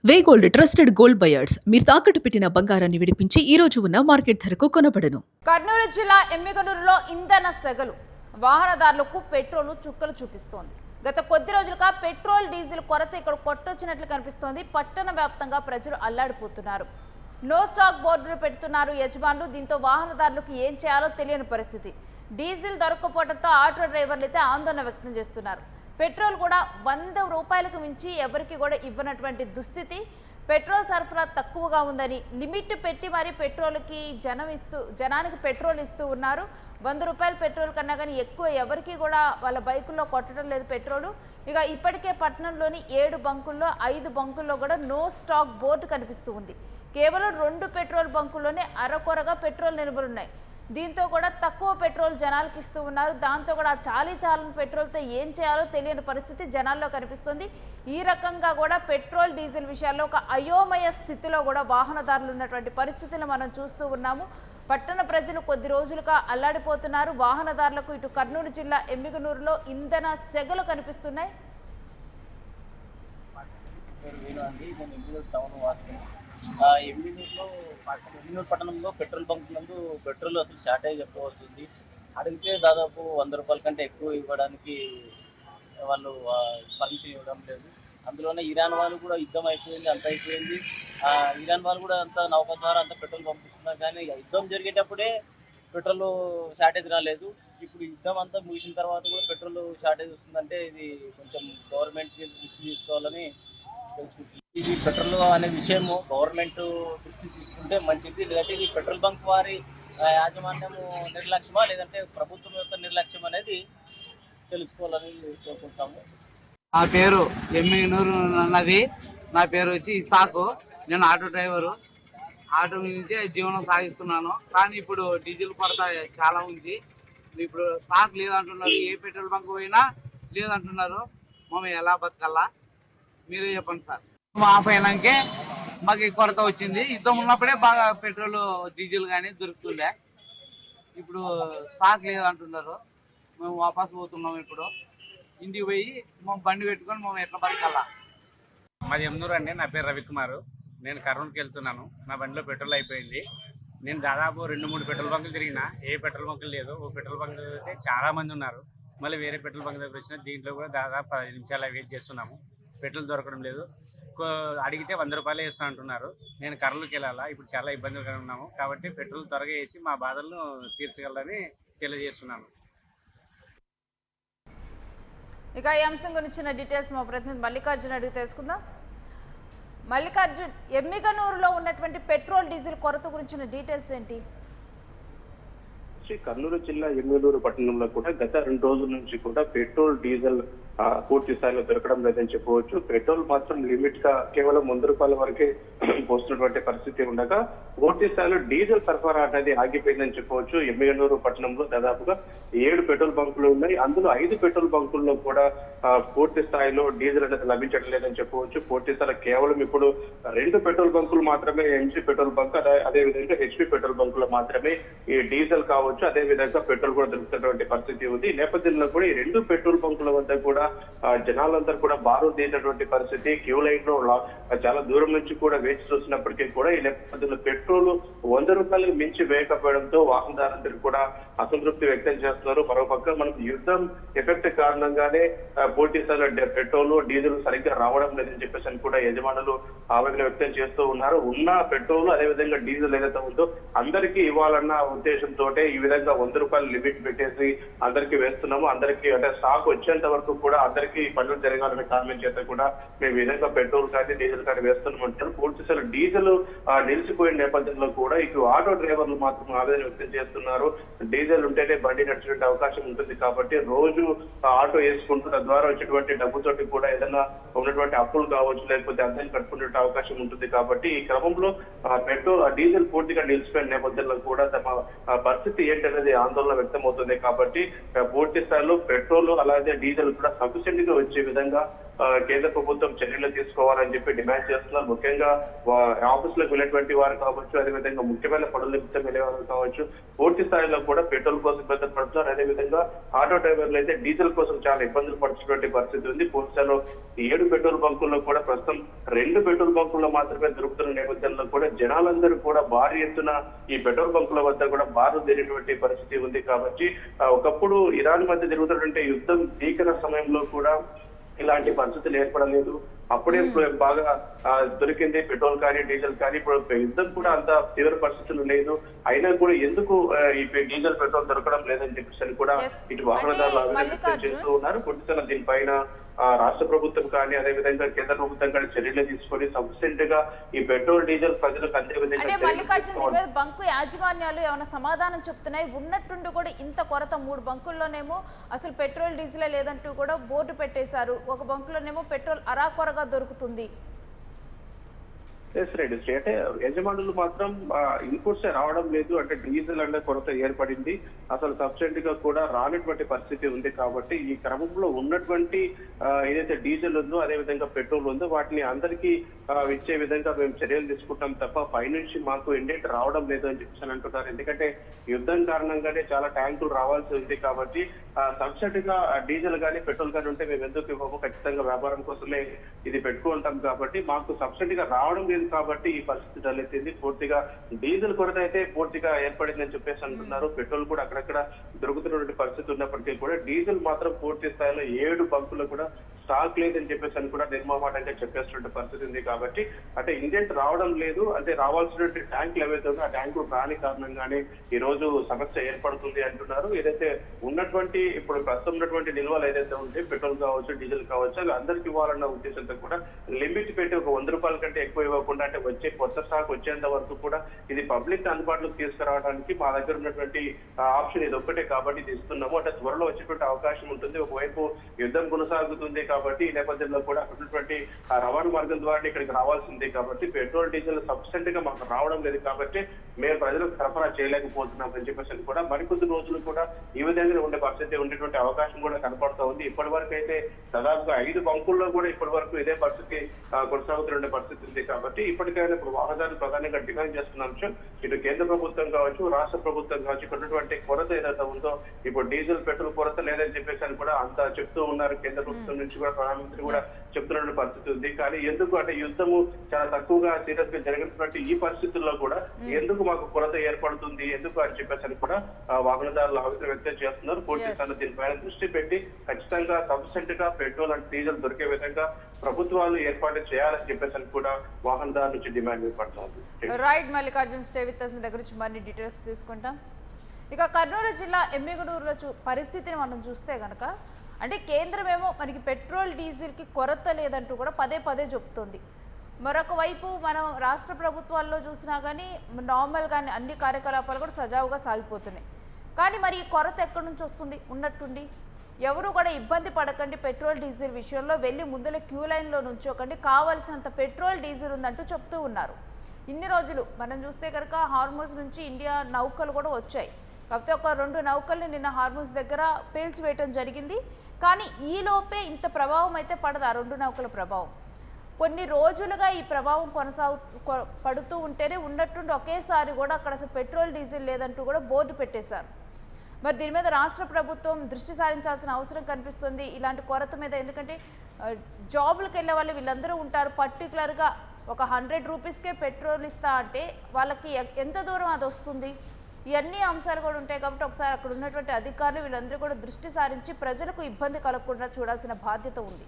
వేగోల్డ్ trusted gold buyers మీరు తాకట్టు పెట్టిన బంగారాన్ని విడిపించి ఈ రోజు ఉన్న మార్కెట్ ధరకు కొనబడను. కర్నూలు జిల్లా ఎమ్మిగనూరులో ఇంధన సెగలు వాహనదారులకు పెట్రోల్ చుక్కలు చూపిస్తోంది. గత కొద్ది రోజులుగా పెట్రోల్ డీజిల్ కొరత ఇక్కడ కొట్టొచ్చినట్లు కనిపిస్తోంది. పట్టణ వ్యాప్తంగా ప్రజలు అల్లాడిపోతున్నారు. నో స్టాక్ బోర్డులు పెడుతున్నారు యజమానులు. దీంతో వాహనదారులకు ఏం చేయాలో తెలియని పరిస్థితి. డీజిల్ దొరక్కపోవడంతో ఆటో డ్రైవర్లు అయితే ఆందోళన వ్యక్తం చేస్తున్నారు. పెట్రోల్ కూడా 100 రూపాయలకు మించి ఎవరికి కూడా ఇవ్వనటువంటి దుస్థితి. పెట్రోల్ సరఫరా తక్కువగా ఉందని లిమిట్ పెట్టి మరీ పెట్రోల్కి జనానికి పెట్రోల్ ఇస్తూ ఉన్నారు. 100 రూపాయల పెట్రోల్ కన్నా కానీ ఎక్కువ ఎవరికి కూడా వాళ్ళ బైకుల్లో కొట్టడం లేదు పెట్రోలు. ఇక ఇప్పటికే పట్టణంలోని 7 బంకుల్లో 5 బంకుల్లో కూడా నో స్టాక్ బోర్డు కనిపిస్తూ ఉంది. కేవలం 2 పెట్రోల్ బంకుల్లోనే అరకొరగా పెట్రోల్ నిల్వలున్నాయి. దీంతో కూడా తక్కువ పెట్రోల్ జనాలకు ఇస్తూ ఉన్నారు. దాంతో కూడా చాలని పెట్రోల్తో ఏం చేయాలో తెలియని పరిస్థితి జనాల్లో కనిపిస్తుంది. ఈ రకంగా కూడా పెట్రోల్ డీజిల్ విషయాల్లో ఒక అయోమయ స్థితిలో కూడా వాహనదారులు ఉన్నటువంటి పరిస్థితులను మనం చూస్తూ ఉన్నాము. పట్టణ ప్రజలు కొద్ది రోజులుగా అల్లాడిపోతున్నారు. వాహనదారులకు ఇటు కర్నూలు జిల్లా ఎమ్మిగనూరులో ఇంధన సెగలు కనిపిస్తున్నాయి. ఎమ్మిగనూరు పట్టణంలో పెట్రోల్ బంక్ నందు పెట్రోల్ అసలు షార్టేజ్ చెప్పవలసింది. అడిగితే దాదాపు 100 రూపాయల కంటే ఎక్కువ ఇవ్వడానికి వాళ్ళు పర్మిషన్ ఇవ్వడం లేదు. అందులోనే ఇరాన్ వాళ్ళు కూడా యుద్ధం అయిపోయింది, అంత అయిపోయింది. ఇరాన్ వాళ్ళు కూడా అంత నౌక ద్వారా అంత పెట్రోల్ పంపిస్తున్నారు. కానీ యుద్ధం జరిగేటప్పుడే పెట్రోల్ షార్టేజ్ రాలేదు. ఇప్పుడు యుద్ధం అంతా ముగిసిన తర్వాత కూడా పెట్రోల్ షార్టేజ్ వస్తుందంటే ఇది కొంచెం గవర్నమెంట్ దృష్టి తీసుకోవాలని తెలుసుకుంటుంది. ఇది పెట్రోల్ అనే విషయము గవర్నమెంట్ దృష్టి తీసుకుంటే మంచిది. లేదంటే ఇది పెట్రోల్ బంక్ వారి యాజమాన్యము నిర్లక్ష్యమా లేదంటే ప్రభుత్వం యొక్క నిర్లక్ష్యం అనేది తెలుసుకోవాలని కోరుకుంటాము. నా పేరు ఎమ్మిగనూరు అన్నది. నా పేరు వచ్చి ఇసాకు. నేను ఆటో డ్రైవరు. ఆటో నుంచే జీవనం సాగిస్తున్నాను. కానీ ఇప్పుడు డీజిల్ కొరత చాలా ఉంది. ఇప్పుడు స్టాక్ లేదంటున్నారు. ఏ పెట్రోల్ బంక్ పోయినా లేదంటున్నారు. మేము ఎలా బతకాలా మీరే చెప్పండి సార్. ఆఫ్ అయినాకే మాకు కొరత వచ్చింది. యుద్ధం ఉన్నప్పుడే బాగా పెట్రోల్ డీజిల్ కానీ దొరుకుతుండే. ఇప్పుడు స్టాక్ లేదంటున్నారు. మేము వాపస్ పోతున్నాం. ఇప్పుడు ఇంటికి పోయి మేము బండి పెట్టుకొని మేము ఎట్లా బతకాలా. మాది ఎమ్నూరు అండి. నా పేరు రవికుమారు. నేను కర్నూలుకి వెళ్తున్నాను. నా బండిలో పెట్రోల్ అయిపోయింది. నేను దాదాపు 2-3 పెట్రోల్ బంకులు తిరిగినా ఏ పెట్రోల్ బంకులు లేదు. ఓ పెట్రోల్ బంక్ అయితే చాలా మంది ఉన్నారు. మళ్ళీ వేరే పెట్రోల్ బంక్ దగ్గర వచ్చిన దీంట్లో కూడా దాదాపు 10 నిమిషాలు వెయిట్ చేస్తున్నాము. పెట్రోల్ దొరకడం లేదు. అడిగితే 100 రూపాయలే ఇస్తా అంటున్నారు. నేను కర్నూలుకి వెళ్ళాలా. ఇప్పుడు చాలా ఇబ్బందులుగా ఉన్నాము. కాబట్టి పెట్రోల్ త్వరగా వేసి మా బాధలను తీర్చగలరని తెలియజేస్తున్నాను. ఇక ఈ అంశం గురించిన డీటెయిల్స్ మా ప్రతినిధి మల్లికార్జున్ అడిగి తెలుసుకుందాం. మల్లికార్జున్, ఎమ్మిగనూరులో ఉన్నటువంటి పెట్రోల్ డీజిల్ కొరత గురించిన డీటెయిల్స్ ఏంటి? కర్నూలు జిల్లా ఎమ్మిగనూరు పట్టణంలో కూడా గత 2 రోజుల నుంచి కూడా పెట్రోల్ డీజిల్ పూర్తి స్థాయిలో దొరకడం లేదని చెప్పవచ్చు. పెట్రోల్ మాత్రం లిమిట్ గా కేవలం 100 రూపాయల వరకే పోస్తున్నటువంటి పరిస్థితి ఉండగా పూర్తి స్థాయిలో డీజిల్ సరఫరా అనేది ఆగిపోయిందని చెప్పవచ్చు. ఎమ్మిగనూరు పట్టణంలో దాదాపుగా 7 పెట్రోల్ బంకులు ఉన్నాయి. అందులో 5 పెట్రోల్ బంకుల్లో కూడా పూర్తి స్థాయిలో డీజిల్ అనేది లభించడం లేదని చెప్పవచ్చు. పూర్తి స్థాయిలో కేవలం ఇప్పుడు 2 పెట్రోల్ బంకులు మాత్రమే, ఎంజీ పెట్రోల్ బంక్ అదే విధంగా హెచ్పి పెట్రోల్ బంకులో మాత్రమే ఈ డీజిల్ కావచ్చు, అదే విధంగా పెట్రోల్ కూడా దొరుకుతున్నటువంటి పరిస్థితి ఉంది. ఈ నేపథ్యంలో కూడా ఈ 2 పెట్రోల్ బంకుల వద్ద కూడా జనాలందరూ కూడా బారు తీసినటువంటి పరిస్థితి. క్యూ లైన్ లో చాలా దూరం నుంచి కూడా వేచి చూసినప్పటికీ కూడా ఈ నేపథ్యంలో పెట్రోల్ 100 రూపాయలకు మించి వేయకపోవడంతో వాహనదారులందరూ కూడా అసంతృప్తి వ్యక్తం చేస్తున్నారు. మరోపక్క మనకు యుద్ధం ఎఫెక్ట్ కారణంగానే పూర్తి స్థాయిలో పెట్రోల్ డీజిల్ సరిగ్గా రావడం లేదని చెప్పేసి అని కూడా యజమానులు ఆవేదన వ్యక్తం చేస్తూ ఉన్నారు. ఉన్న పెట్రోల్ అదే విధంగా డీజిల్ ఏదైతే ఉందో అందరికీ ఇవ్వాలన్న ఉద్దేశంతో ఈ విధంగా 100 రూపాయలు లిమిట్ పెట్టేసి అందరికీ వేస్తున్నాము. అందరికీ అంటే స్టాక్ వచ్చేంత వరకు కూడా అందరికీ పనులు జరగాలనే కారణం చేత కూడా మేము ఈ విధంగా పెట్రోల్ కానీ డీజిల్ కానీ వేస్తున్నామంటారు. పూర్తి స్థాయిలో డీజిల్ నిలిచిపోయిన నేపథ్యంలో కూడా ఇటు ఆటో డ్రైవర్లు మాత్రం ఆవేదన వ్యక్తం చేస్తున్నారు. డీజిల్ ఉంటేనే బండి నడిచేటువంటి అవకాశం ఉంటుంది కాబట్టి రోజు ఆటో వేసుకుంటూ తద్వారా వచ్చేటువంటి డబ్బుతోటి కూడా ఏదైనా ఉన్నటువంటి అప్పులు కావచ్చు, లేకపోతే అద్దెలు కట్టుకునే అవకాశం ఉంటుంది. కాబట్టి ఈ క్రమంలో డీజిల్ పూర్తిగా నిలిచిపోయిన నేపథ్యంలో కూడా తమ పరిస్థితి ఏంటనేది ఆందోళన వ్యక్తం అవుతుంది. కాబట్టి పూర్తి స్థాయిలో పెట్రోల్ అలాగే డీజిల్ కూడా సఫిషియెంట్ గా వచ్చే విధంగా కేంద్ర ప్రభుత్వం చర్యలు తీసుకోవాలని చెప్పి డిమాండ్ చేస్తున్నారు. ముఖ్యంగా ఆఫీసులకు వెళ్ళేటువంటి వారు కావచ్చు, అదేవిధంగా ముఖ్యమైన పనుల నిమిత్తం వెళ్ళేవారు కావచ్చు, పూర్తి స్థాయిలో కూడా పెట్రోల్ కోసం ఇబ్బందులు పడుతున్నారు. అదేవిధంగా ఆటో డ్రైవర్లు అయితే డీజిల్ కోసం చాలా ఇబ్బందులు పడుతున్నటువంటి పరిస్థితి ఉంది. పూర్తి స్థాయిలో 7 పెట్రోల్ బంకుల్లో కూడా ప్రస్తుతం 2 పెట్రోల్ బంకుల్లో మాత్రమే దొరుకుతున్న నేపథ్యంలో కూడా జనాలందరూ కూడా భారీ ఎత్తున ఈ పెట్రోల్ బంకుల వద్ద కూడా బారులు తీరినటువంటి పరిస్థితి ఉంది. కాబట్టి ఒకప్పుడు ఇరాన్ మధ్య జరుగుతున్నటువంటి యుద్ధం భీకర సమయంలో కూడా ఇలాంటి పరిస్థితులు ఏర్పడలేదు. అప్పుడే బాగా దొరికింది పెట్రోల్ కానీ డీజిల్ కానీ. ఇప్పుడు యుద్ధం కూడా అంత తీవ్ర పరిస్థితులు లేదు, అయినా కూడా ఎందుకు ఈ డీజిల్ పెట్రోల్ దొరకడం లేదని చెప్పేసి కూడా ఇటు వాహనదారులు ఆవేదన చేస్తూ ఉన్నారు. కొద్దిగా దీనిపైన రాష్ట్ర ప్రభుత్వం కానీ అదేవిధంగా కేంద్ర ప్రభుత్వం కానీ చర్యలు తీసుకొని సఫిషియెంట్ గా ఈ పెట్రోల్ డీజిల్ ప్రజలకు అందే విధంగా బంకు యాజమాన్యాలు ఏమైనా సమాధానం చెప్తున్నాయి. ఉన్నట్టుండి కూడా ఇంత కొరత 3 బంకుల్లోనేమో అసలు పెట్రోల్ డీజిల్ లేదంటూ కూడా బోర్డు పెట్టేశారు. ఒక బంకులోనేమో పెట్రోల్ అరాకొరగా దొరుకుతుంది. అంటే యజమానులు మాత్రం ఇన్పుట్స్ రావడం లేదు, అంటే డీజిల్ అంటే కొరత ఏర్పడింది, అసలు సబ్సిడెంట్ గా కూడా రానటువంటి పరిస్థితి ఉంది. కాబట్టి ఈ క్రమంలో ఉన్నటువంటి ఏదైతే డీజిల్ ఉందో అదేవిధంగా పెట్రోల్ ఉందో వాటిని అందరికీ ఇచ్చే విధంగా మేము చర్యలు తీసుకుంటాం తప్ప పైనుంచి మాకు ఇండెంట్ రావడం లేదు అని చెప్పేసి అంటున్నారు. ఎందుకంటే యుద్ధం కారణంగానే చాలా ట్యాంకులు రావాల్సి ఉంది. కాబట్టి సబ్సిడెంట్ గా డీజిల్ కానీ పెట్రోల్ కానీ ఉంటే మేము ఎందుకు ఇవ్వము, ఖచ్చితంగా వ్యాపారం కోసమే ఇది పెట్టుకుంటాం. కాబట్టి మాకు సబ్సిడెంట్ గా రావడం లేదు కాబట్టి ఈ పరిస్థితి తలెత్తింది. పూర్తిగా డీజిల్ కొరత అయితే పూర్తిగా ఏర్పడిందని చెప్పేసి అంటున్నారు. పెట్రోల్ కూడా అక్కడక్కడ దొరుకుతున్నటువంటి పరిస్థితి ఉన్నప్పటికీ కూడా డీజిల్ మాత్రం పూర్తి స్థాయిలో 7 బంకులు కూడా స్టాక్ లేదని చెప్పేసి అని కూడా నిర్మామాటంగా చెప్పేస్తున్న పరిస్థితి ఉంది. కాబట్టి అంటే ఇంజెంట్ రావడం లేదు, అంటే రావాల్సినటువంటి ట్యాంకులు ఏవైతే ఉందో ఆ ట్యాంకులు రాని కారణంగానే ఈ రోజు సమస్య ఏర్పడుతుంది అంటున్నారు. ఏదైతే ఉన్నటువంటి ఇప్పుడు ప్రస్తుతం ఉన్నటువంటి నిల్వలు ఏదైతే ఉంటే పెట్రోల్ కావచ్చు డీజిల్ కావచ్చు అవి అందరికి ఇవ్వాలన్న ఉద్దేశంతో కూడా లిమిట్ పెట్టి ఒక 100 రూపాయల కంటే ఎక్కువ ఇవ్వకుండా, అంటే వచ్చే కొత్త స్టాక్ వచ్చేంత వరకు కూడా ఇది పబ్లిక్ అందుబాటులోకి తీసుకురావడానికి మా దగ్గర ఉన్నటువంటి ఆప్షన్ ఇది ఒక్కటే కాబట్టి ఇది ఇస్తున్నాము. అంటే త్వరలో వచ్చేటువంటి అవకాశం ఉంటుంది. ఒకవైపు యుద్ధం కొనసాగుతుంది కాబట్టి ఈ నేపథ్యంలో కూడా ఉన్నటువంటి రవాణా మార్గం ద్వారా ఇక్కడికి రావాల్సిందే. కాబట్టి పెట్రోల్ డీజిల్ సఫిషియెంట్ గా మాకు రావడం లేదు కాబట్టి మేము ప్రజలకు సరఫరా చేయలేకపోతున్నాం అని చెప్పేసి కూడా మరికొద్ది రోజులు కూడా ఈ విధంగా ఉండే పరిస్థితి ఉండేటువంటి అవకాశం కూడా కనపడుతూ ఉంది. ఇప్పటి వరకు అయితే దాదాపుగా 5 బంకుల్లో కూడా ఇప్పటి వరకు ఇదే పరిస్థితి కొనసాగుతున్న పరిస్థితి ఉంది. కాబట్టి ఇప్పటికైనా ఇప్పుడు వాహనదారులు ప్రధానంగా డిమాండ్ చేస్తున్న అంశం ఇటు కేంద్ర ప్రభుత్వం కావచ్చు రాష్ట్ర ప్రభుత్వం కావచ్చు ఇక్కడ ఉన్నటువంటి కొరత ఏదైతే ఉందో ఇప్పుడు డీజిల్ పెట్రోల్ కొరత లేదని చెప్పేసి అని కూడా అంతా చెప్తూ ఉన్నారు. కేంద్ర ప్రభుత్వం నుంచి కూడా ప్రధానమంత్రి కూడా చెప్తున్న పరిస్థితి ఉంది. కానీ ఎందుకు అంటే యుద్ధము చాలా తక్కువగా సీరియస్ గా జరిగినటువంటి ఈ పరిస్థితుల్లో కూడా ఎందుకు మాకు కొరత ఏర్పడుతుంది ఎందుకు అని చెప్పేసి అని కూడా వాహనదారులు ఆవేదన వ్యక్తం చేస్తున్నారు. పూర్తి స్థాయిలో దీనిపైన దృష్టి పెట్టి ఖచ్చితంగా సఫిషియెంట్ గా పెట్రోల్ అండ్ డీజిల్ దొరికే విధంగా ప్రభుత్వాలు ఏర్పాటు చేయాలని చెప్పేసి కూడా వాహనదారుల నుంచి డిమాండ్ ఏర్పడుతుంది. Right Mallikarjun, stay with us. మీ దగ్గర నుంచి మరిన్ని డీటెయిల్స్ తీసుకుంటాం. ఇక కర్నూలు జిల్లా ఎమ్మిగనూరులో పరిస్థితిని మనం చూస్తే కనుక అంటే కేంద్రమేమో మనకి పెట్రోల్ డీజిల్కి కొరత లేదంటూ కూడా పదే చెప్తుంది. మరొక వైపు మనం రాష్ట్ర ప్రభుత్వాల్లో చూసినా కానీ నార్మల్గానే అన్ని కార్యకలాపాలు కూడా సజావుగా సాగిపోతున్నాయి. కానీ మరి ఈ కొరత ఎక్కడి నుంచి వస్తుంది? ఉన్నట్టుండి ఎవరు కూడా ఇబ్బంది పడకండి, పెట్రోల్ డీజిల్ విషయంలో వెళ్ళి ముందులే క్యూ లైన్లో నుంచోకండి, కావాల్సినంత పెట్రోల్ డీజిల్ ఉందంటూ చెప్తూ ఉన్నారు. ఇన్ని రోజులు మనం చూస్తే కనుక హార్మూజ్ నుంచి ఇండియా నౌకలు కూడా వచ్చాయి. కాకపోతే ఒక 2 నౌకల్ని నిన్న హార్మూజ్ దగ్గర పేల్చివేయటం జరిగింది. కానీ ఈలోపే ఇంత ప్రభావం అయితే పడదు ఆ 2 నౌకల ప్రభావం. కొన్ని రోజులుగా ఈ ప్రభావం పడుతూ ఉంటేనే ఉన్నట్టుండి ఒకేసారి కూడా అక్కడ అసలు పెట్రోల్ డీజిల్ లేదంటూ కూడా బోర్డు పెట్టేశారు. మరి దీని మీద రాష్ట్ర ప్రభుత్వం దృష్టి సారించాల్సిన అవసరం కనిపిస్తుంది ఇలాంటి కొరత మీద. ఎందుకంటే జాబులకు వెళ్ళే వాళ్ళు వీళ్ళందరూ ఉంటారు. పర్టికులర్గా ఒక 100 రూపీస్కే పెట్రోల్ ఇస్తా అంటే వాళ్ళకి ఎంత దూరం అది వస్తుంది? ఇవన్నీ అంశాలు కూడా ఉంటాయి. కాబట్టి ఒకసారి అక్కడ ఉన్నటువంటి అధికారులు వీళ్ళందరూ కూడా దృష్టి సారించి ప్రజలకు ఇబ్బంది కలగకుండా చూడాల్సిన బాధ్యత ఉంది.